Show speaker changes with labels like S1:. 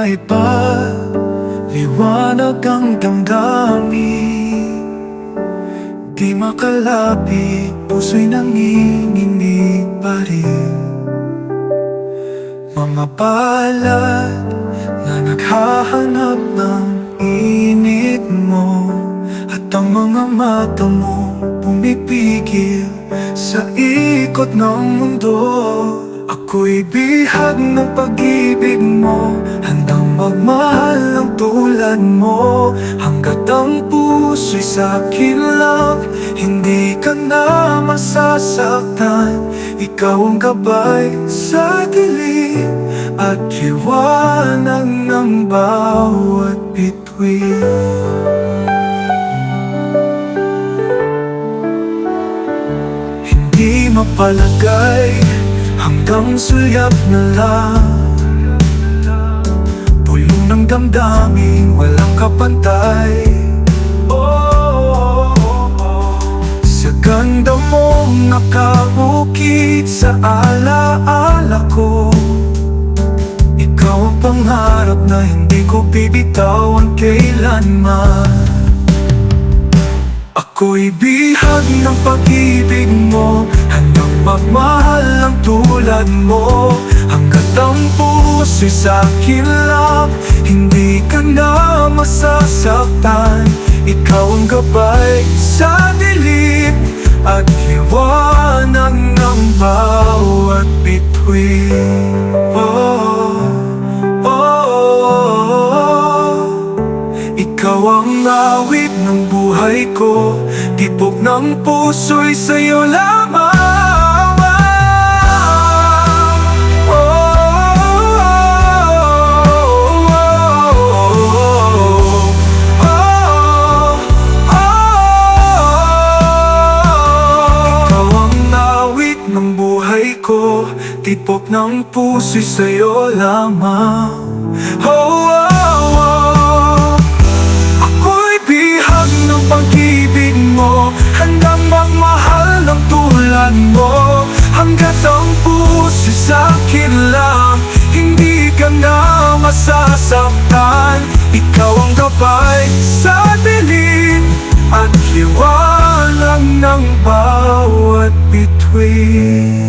S1: maipaliwanag ang damdamin. Di makalapit, puso'y nanginginig pa rin. Mga palad na naghahanap ng init mo, at ang mga mata mo pumipigil sa ikot ng mundo. Ako'y bihag ng pag-ibig mo, handang magmahal ng tulad mo. Hanggat ang puso'y sa'kin lang, hindi ka na masasaktan. Ikaw ang gabay sa dilim at liwanag ng bawat bituin. Hindi mapalagay, hanggang sulyap na lang. Pulong ng damdamin, walang kapantay. Sa ganda mong nakabukit sa alaala ko, ikaw ang pangarap na hindi ko bibitawan kailanman. Ako'y bihag ng pag-ibig mo, handang magmahal ng tulad mo. Hanggat ang puso'y sa'kin lang, hindi ka na masasaktan. Ikaw ang gabay sa dilim at liwanag ng bawat bituin. Ikaw ang awit ng buhay ko, tibok ng puso'y sa'yo lamang. Ikaw ang awit ng buhay ko, tibok ng puso'y sa'yo lamang. Ng pag-ibig mo, handang magmahal ng tulad mo. Hanggat ang puso'y sa'kin lang, hindi ka na masasaktan. Ikaw ang gabay sa dilim at liwanag ng bawat bituin.